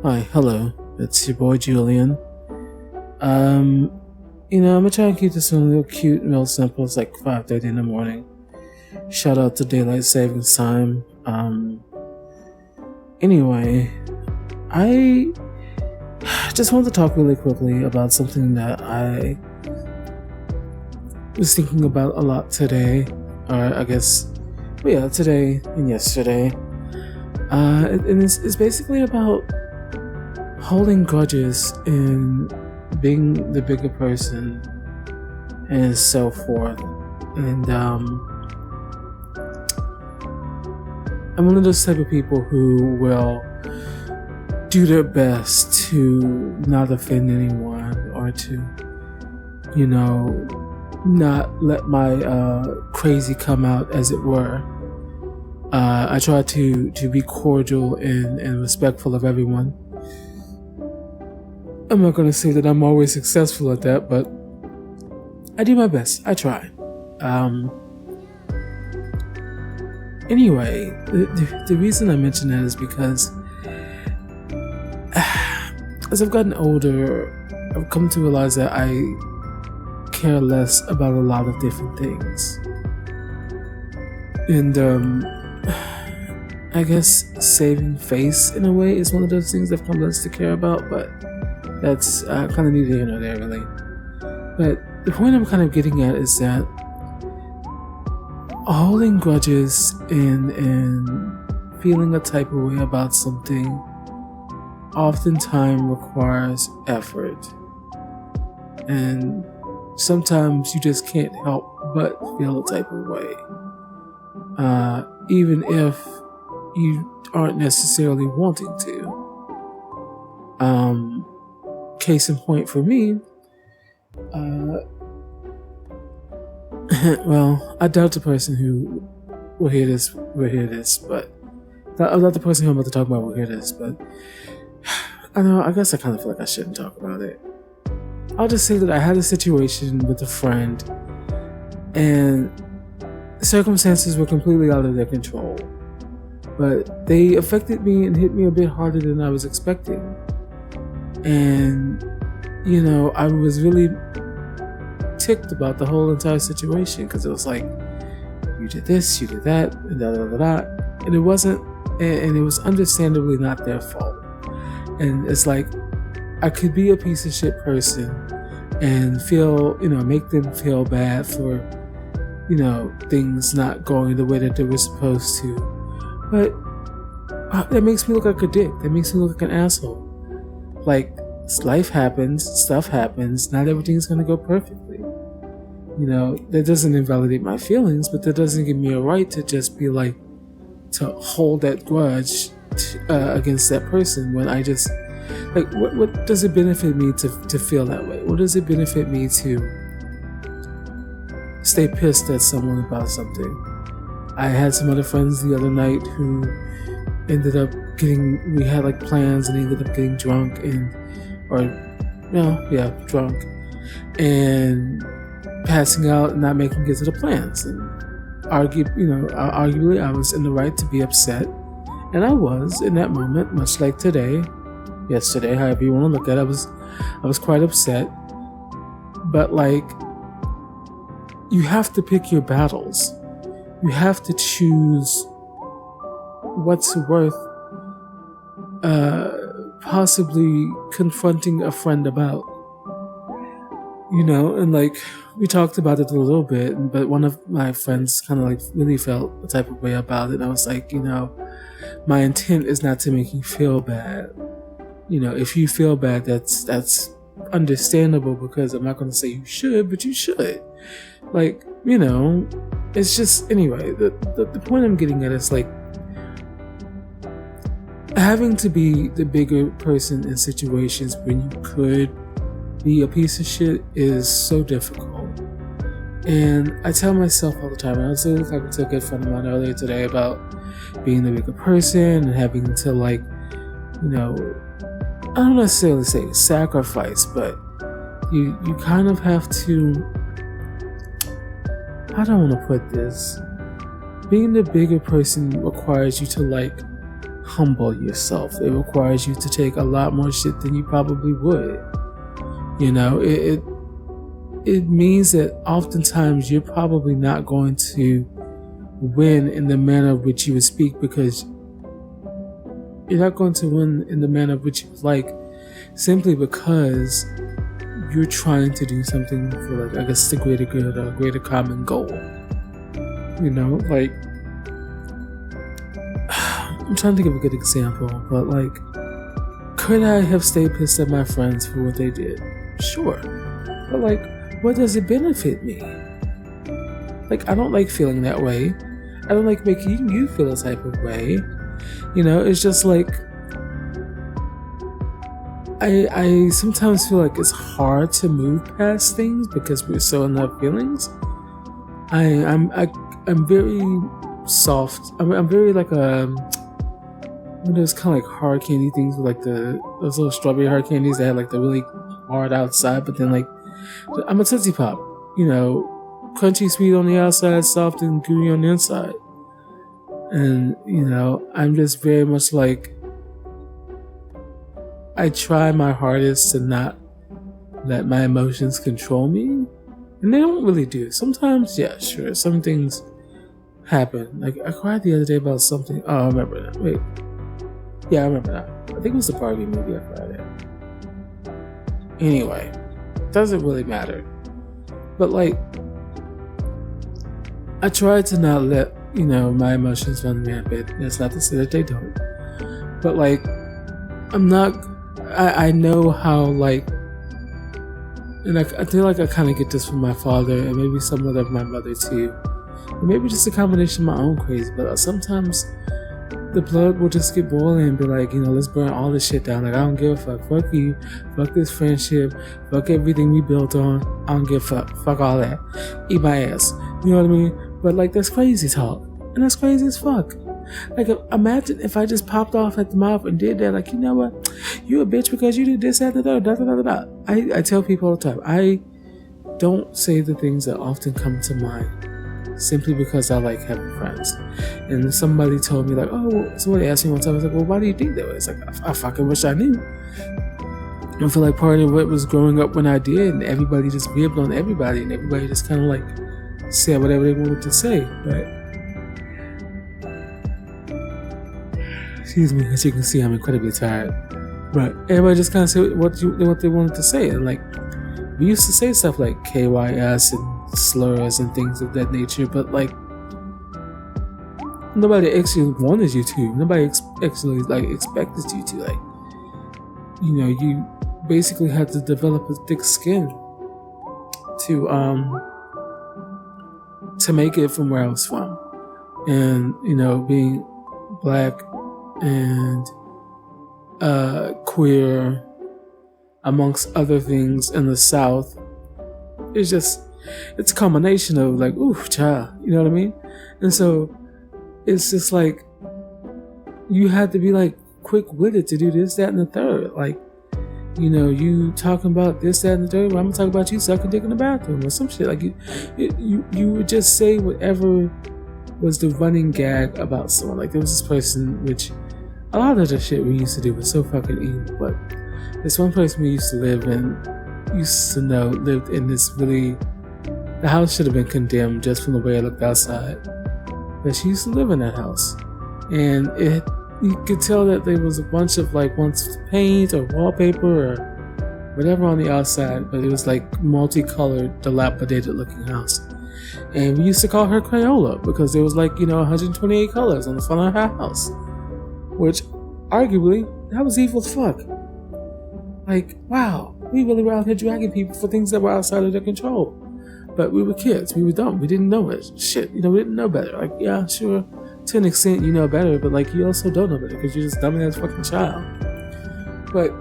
Hi, hello. It's your boy Julian. I'm gonna try and keep this one real cute and real simple. It's like 5:30 in the morning. Shout out to daylight savings time. Anyway, I just wanted to talk really quickly about something that I was thinking about a lot today, or I guess, today and yesterday. And it's basically about holding grudges and being the bigger person and so forth. And I'm one of those type of people who will do their best to not offend anyone or to, not let my crazy come out, as it were. I try to be cordial and respectful of everyone. I'm not going to say that I'm always successful at that, but I do my best. I try. Anyway, the reason I mention that is because as I've gotten older, I've come to realize that I care less about a lot of different things. And I guess saving face in a way is one of those things I've come less to care about, but that's kind of neither here nor there, really. But the point I'm kind of getting at is that holding grudges and feeling a type of way about something oftentimes requires effort. And sometimes you just can't help but feel a type of way. Even if you aren't necessarily wanting to. Case in point for me, well, I doubt the person who will hear this, but I doubt the person who I'm about to talk about will hear this, but I guess I kind of feel like I shouldn't talk about it. I'll just say that I had a situation with a friend, and circumstances were completely out of their control, but they affected me and hit me a bit harder than I was expecting. And, I was really ticked about the whole entire situation, because it was like, you did this, you did that, and da. And it wasn't, and it was understandably not their fault. And it's like, I could be a piece of shit person and feel, make them feel bad for, things not going the way that they were supposed to. But that makes me look like a dick. That makes me look like an asshole. Like, life happens, stuff happens, not everything's gonna go perfectly. That doesn't invalidate my feelings, but that doesn't give me a right to just be like, to hold that grudge against that person when I just, like, what does it benefit me to feel that way? What does it benefit me to stay pissed at someone about something? I had some other friends the other night who ended up we had like plans, and they ended up getting drunk drunk and passing out and not making it to the plans. And arguably I was in the right to be upset, and I was in that moment, much like yesterday, however you want to look at it. I was quite upset, but like, you have to pick your battles. You have to choose what's worth possibly confronting a friend about. And like, we talked about it a little bit, but one of my friends kind of like really felt a type of way about it. And I was like, my intent is not to make you feel bad. If you feel bad, that's understandable, because I'm not going to say you should, but you should. Like, it's just, anyway, the point I'm getting at is like, having to be the bigger person in situations when you could be a piece of shit is so difficult. And I tell myself all the time, and I was talking to a good friend of mine earlier today about being the bigger person and having to, like, I don't necessarily say sacrifice, but you kind of have to, how do I want to put this? Being the bigger person requires you to, like, humble yourself. It requires you to take a lot more shit than you probably would. You know, it means that oftentimes you're probably not going to win in the manner of which you would speak, because you're not going to win in the manner of which you would like, simply because you're trying to do something for, like, I guess, the greater good or a greater common goal. You know, like, I'm trying to give a good example, but like, could I have stayed pissed at my friends for what they did? Sure. But like, what does it benefit me? Like, I don't like feeling that way. I don't like making you feel a type of way. You know, it's just like, I sometimes feel like it's hard to move past things because we're so in our feelings. I'm very soft. I'm very like one of those kind of like hard candy things with like those little strawberry hard candies that have like the really hard outside, but then like, I'm a Tootsie Pop. You know, crunchy sweet on the outside, soft and gooey on the inside. And, you know, I'm just very much like, I try my hardest to not let my emotions control me. And they don't really do. Sometimes, yeah, sure, some things happen. Like, I cried the other day about something. Oh, I remember that. Wait. Yeah, I remember that. I think it was the Barbie movie I cried at. Anyway, doesn't really matter. But, like, I try to not let, you know, my emotions run rampant. That's not to say that they don't. But, like, I know how, like, and I feel like I kind of get this from my father and maybe somewhat of my mother too. And maybe just a combination of my own crazy, but sometimes the blood will just get boiling and be like, you know, let's burn all this shit down. Like, I don't give a fuck. Fuck you. Fuck this friendship. Fuck everything we built on. I don't give a fuck. Fuck all that. Eat my ass. You know what I mean? But, like, that's crazy talk. And that's crazy as fuck. Like, imagine if I just popped off at the mouth and did that. Like, you know what? You a bitch because you did this, that, da. I tell people all the time, I don't say the things that often come to mind simply because I like having friends. And somebody told me, like, oh, somebody asked me one time, I was like, well, why do you think that way? It's like, I fucking wish I knew. I feel like part of what was growing up when I did, and everybody just ribbed on everybody, and everybody just kind of like said whatever they wanted to say. But excuse me, as you can see, I'm incredibly tired. But everybody just kind of said what they wanted to say. And like, we used to say stuff like KYS and slurs and things of that nature, but like, nobody actually wanted you to. Nobody actually like expected you to. Like, you know, you basically had to develop a thick skin to make it from where I was from. And, you know, being black and queer, amongst other things, in the South, it's a combination of like, ooh, child, you know what I mean? And so it's just like, you had to be like quick-witted to do this, that, and the third. Like, you know, you talking about this, that, and the third, well, I'm gonna talk about you sucking dick in the bathroom or some shit. Like, you would just say whatever was the running gag about someone. Like, there was this person, which a lot of the shit we used to do was so fucking evil, but this one person we used to live in, lived in this really, the house should have been condemned just from the way it looked outside, but she used to live in that house, and you could tell that there was a bunch of like once paint or wallpaper or whatever on the outside, but it was like multicolored, dilapidated looking house. And we used to call her Crayola because there was like, you know, 128 colors on the front of her house, which arguably that was evil as fuck. Like, wow, we really were out here dragging people for things that were outside of their control. But we were kids, we were dumb, we didn't know it. Shit, you know, we didn't know better. Like, yeah, sure, to an extent you know better, but like, you also don't know better because you're just dumb as a fucking child. But,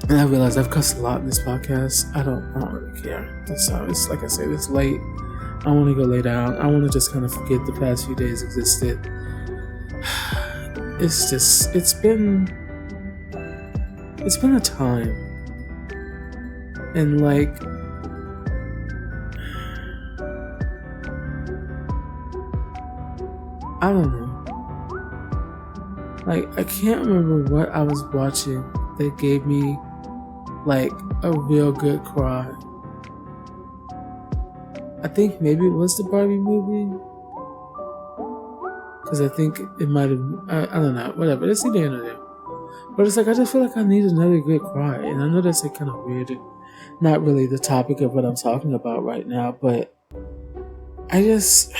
and I realized I've cussed a lot in this podcast. I don't really care. It's like I said, it's late. I want to go lay down. I want to just kind of forget the past few days existed. It's been a time. And like, I don't know. Like, I can't remember what I was watching that gave me like a real good cry. I think maybe it was the Barbie movie, because I think it might have, I don't know, whatever, it's either in or there. But it's like, I just feel like I need another good cry. And I know that's like kind of weird, not really the topic of what I'm talking about right now, but I just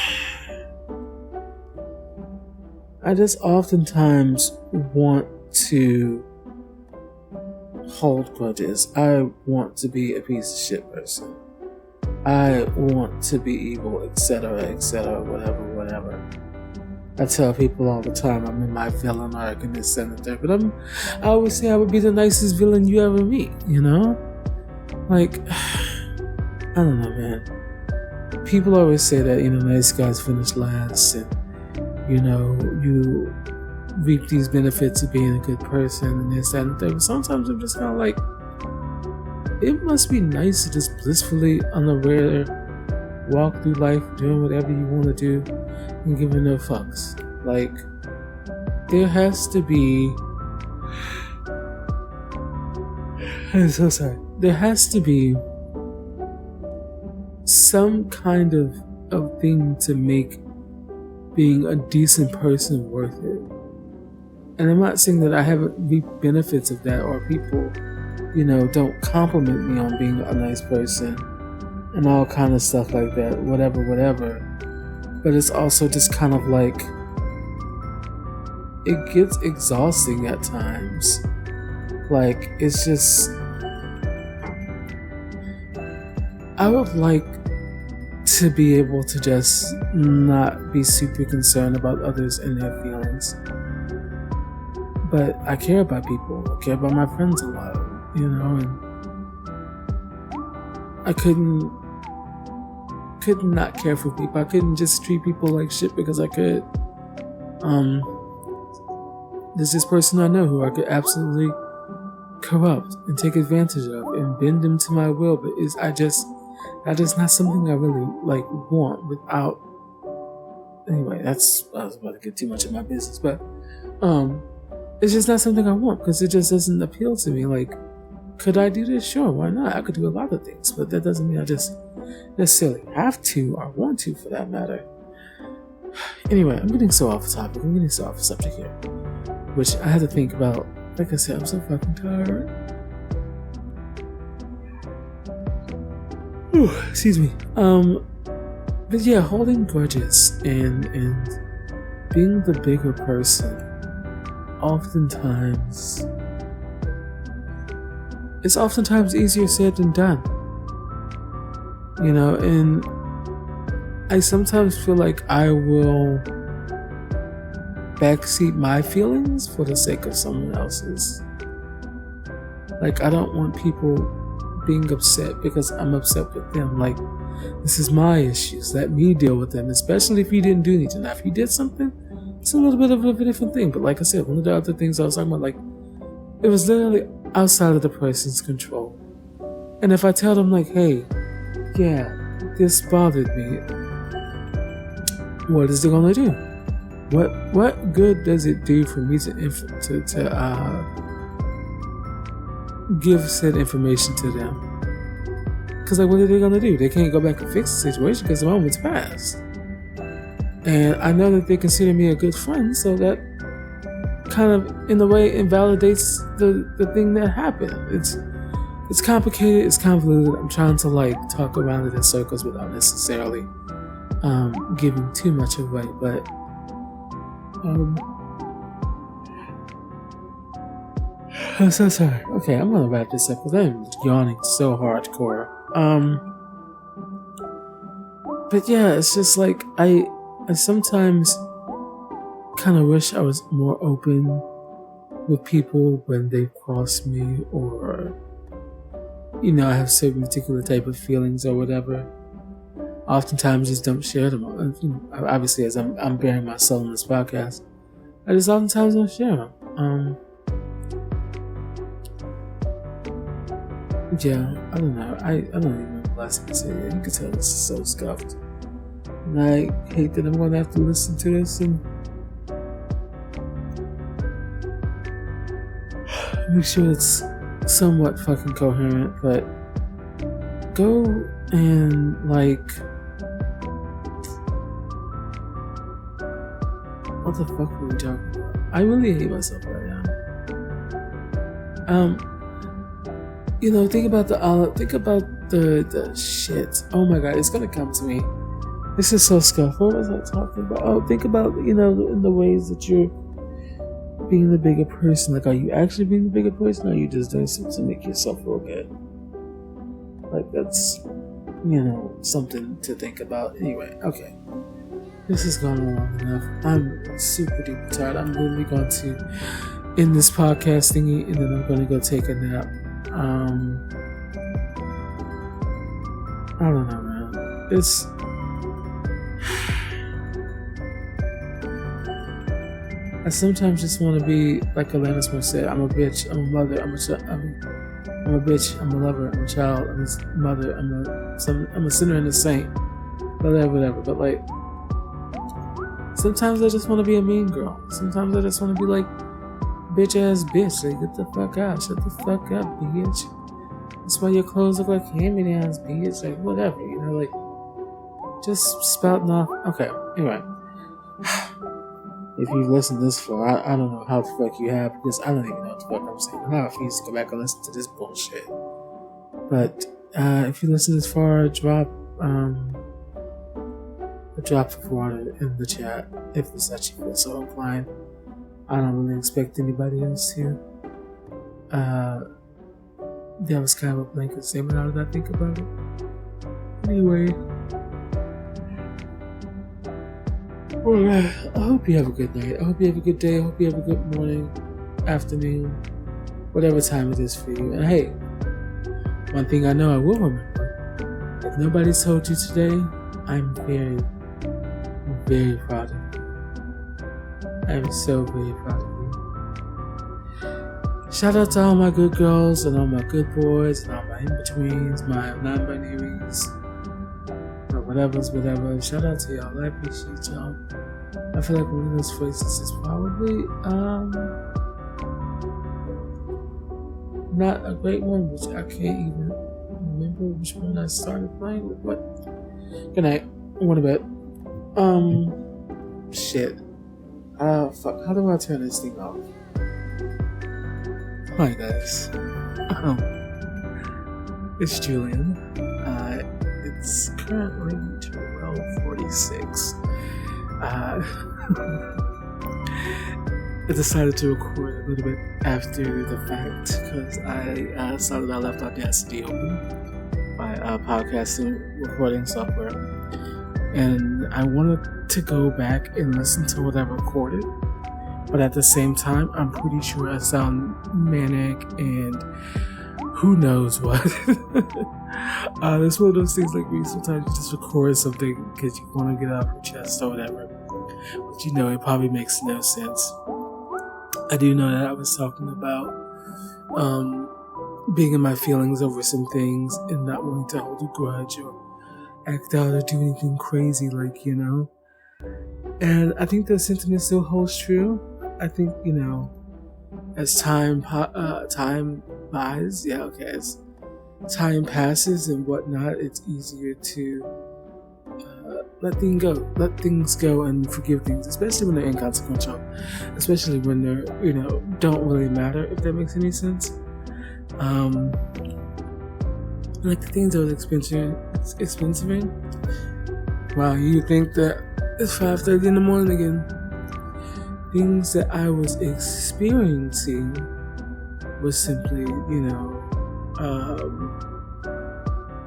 oftentimes want to hold grudges. I want to be a piece of shit person. I want to be evil, etc., whatever. I tell people all the time I'm in my villain arc and this and that, but I always say I would be the nicest villain you ever meet, you know? Like, I don't know, man. People always say that, you know, nice guys finish last, and, you know, you reap these benefits of being a good person and this, that, and that. But sometimes I'm just kind of like, it must be nice to just blissfully, unaware, walk through life doing whatever you want to do and giving no fucks. Like, there has to be, I'm so sorry, there has to be some kind of thing to make being a decent person worth it. And I'm not saying that I haven't reaped benefits of that, or people, you know, don't compliment me on being a nice person and all kind of stuff like that, whatever. But it's also just kind of like, it gets exhausting at times. Like, it's just, I would like to be able to just not be super concerned about others and their feelings. But I care about people. I care about my friends a lot, you know, and I couldn't not care for people. I couldn't just treat people like shit because I could. There's this person I know who I could absolutely corrupt and take advantage of and bend them to my will, but that is not something I really like want without. Anyway, I was about to get too much of my business, but it's just not something I want because it just doesn't appeal to me. Like, could I do this? Sure, why not? I could do a lot of things, but that doesn't mean I just necessarily have to or want to, for that matter. Anyway, I'm getting so off topic. I'm getting so off the subject here, which I had to think about. Like I said, I'm so fucking tired. Ooh, excuse me. But yeah, holding grudges and being the bigger person, it's oftentimes easier said than done. You know, and I sometimes feel like I will backseat my feelings for the sake of someone else's. Like, I don't want people being upset because I'm upset with them. Like, this is my issues. Let me deal with them, especially if he didn't do anything. Now, if he did something, it's a little bit of a different thing. But like I said, one of the other things I was talking about, like, it was literally outside of the person's control. And if I tell them, like, hey, yeah, this bothered me, what is it gonna do? What good does it do for me to give said information to them? Because, like, what are they gonna do? They can't go back and fix the situation because the moment's passed. And I know that they consider me a good friend, so that kind of, in a way, invalidates the thing that happened. It's complicated, it's convoluted. I'm trying to, like, talk around it in circles without necessarily giving too much away, but I'm so sorry. Okay, I'm gonna wrap this up because I'm yawning so hardcore. But yeah, it's just like I sometimes kind of wish I was more open with people when they cross me, or, you know, I have certain particular type of feelings or whatever. Oftentimes just don't share them. You know, obviously, as I'm bearing my soul in this podcast, I just oftentimes don't share them. Yeah, I don't know. I don't even remember the last time I said it. You can tell this is so scuffed. And I hate that I'm going to have to listen to this and make sure it's somewhat fucking coherent, but go and what the fuck were we talking about? I really hate myself right now. Think about the shit. Oh my god, it's gonna come to me. This is so scuffed. What was I talking about? Oh, think about, in the ways that you're being the bigger person. Like, are you actually being the bigger person, or are you just doing something to make yourself feel good? Like, that's, something to think about. Anyway, okay. This has gone on long enough. I'm super duper tired. I'm literally going to end this podcast thingy, and then I'm going to go take a nap. I don't know, man. I sometimes just want to be like Alanis Morissette. I'm a bitch. I'm a mother. I'm a bitch. I'm a lover. I'm a child. I'm a mother. I'm a sinner and a saint. Whatever. But like, sometimes I just want to be a mean girl. Sometimes I just want to be like, bitch ass bitch. Like, get the fuck out. Shut the fuck up, bitch. That's why your clothes look like hand-me-downs, bitch. Like, whatever, like, just spouting off. Okay, anyway. If you've listened this far, I don't know how the fuck you have, because I don't even know what the fuck I'm saying. I refuse to go back and listen to this bullshit. But if you listen this far, drop a drop of water in the chat if it's that you feel so inclined. I don't really expect anybody else to. That was kind of a blanket statement. How did I think about it? Anyway. Alright, I hope you have a good night. I hope you have a good day. I hope you have a good morning, afternoon, whatever time it is for you. And hey, one thing I know I will remember: if nobody's told you today, I'm very, very proud of you. I am so very proud of you. Shout out to all my good girls and all my good boys and all my in-betweens, my non-binaries, whatever. Shout out to y'all. I appreciate y'all. I feel like one of those phrases is probably not a great one, which I can't even remember which one I started playing with. What? Good night. I want to bed. Shit. Fuck. How do I turn this thing off? Hi guys. It's Julian. It's currently 12:46. I decided to record a little bit after the fact because I saw that I left Audacity open, my podcasting recording software, and I wanted to go back and listen to what I recorded. But at the same time, I'm pretty sure I sound manic and who knows what. It's one of those things like me. Sometimes you just record something because you want to get it off your chest or whatever. But it probably makes no sense. I do know that I was talking about being in my feelings over some things and not wanting to hold a grudge or act out or do anything crazy, And I think that sentiment still holds true. I think, as time buys, as time passes and whatnot, it's easier to let things go and forgive things, especially when they're inconsequential, especially when they're, don't really matter, if that makes any sense. Like the things that was expensive. Wow, you think that it's 5:30 in the morning again. Things that I was experiencing was simply,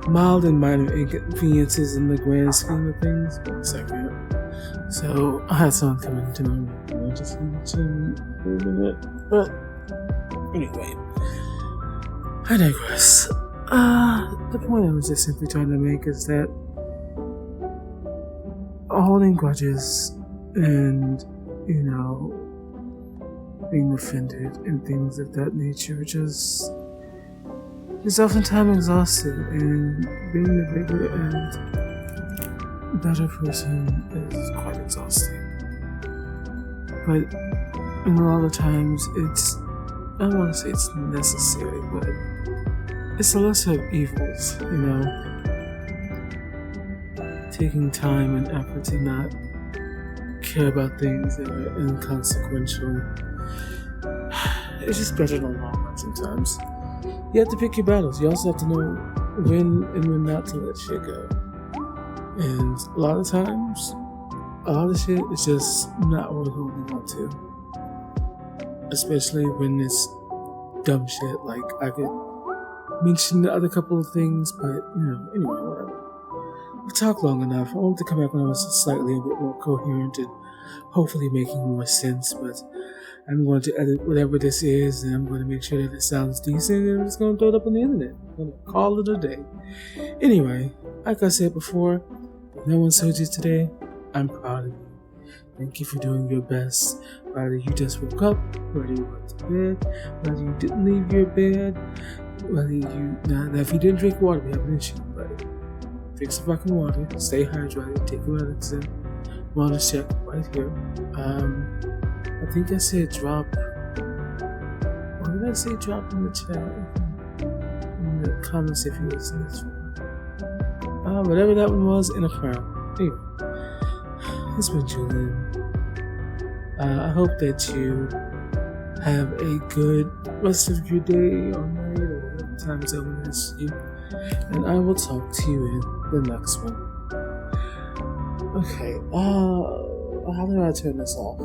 mild and minor inconveniences in the grand scheme of things. 1 second. So I had someone come into my room. I just need to move it. But anyway, I digress. The point I was just simply trying to make is that holding grudges and, being offended and things of that nature just is oftentimes exhausting, and being the bigger and better person is quite exhausting. But a lot of times it's I don't want to say it's necessary, but it's the lesser of evils, you know? Taking time and effort to not care about things that are inconsequential. It's just better in the long run sometimes. You have to pick your battles. You also have to know when and when not to let shit go. And a lot of times, a lot of shit is just not what you want to. Especially when it's dumb shit. Like, I could mention the other couple of things, but, anyway, whatever. We talked long enough. I wanted to come back when I was slightly a bit more coherent and hopefully making more sense, but I'm going to edit whatever this is, and I'm going to make sure that it sounds decent, and I'm just going to throw it up on the internet. I'm going to call it a day. Anyway, like I said before, if no one told you today, I'm proud of you. Thank you for doing your best. Whether you just woke up, whether you went to bed, whether you didn't leave your bed, whether you... Now, if you didn't drink water, we have an issue, but drink some fucking water, stay hydrated, take your medicine, wellness check right here. I think I said drop. What did I say? Drop in the chat, in the comments if you listen to this one. Whatever that one was, in a frown. Anyway, it's been Julian. I hope that you have a good rest of your day or night or whatever time zone it is for you. And I will talk to you in the next one. Okay, how do I turn this off?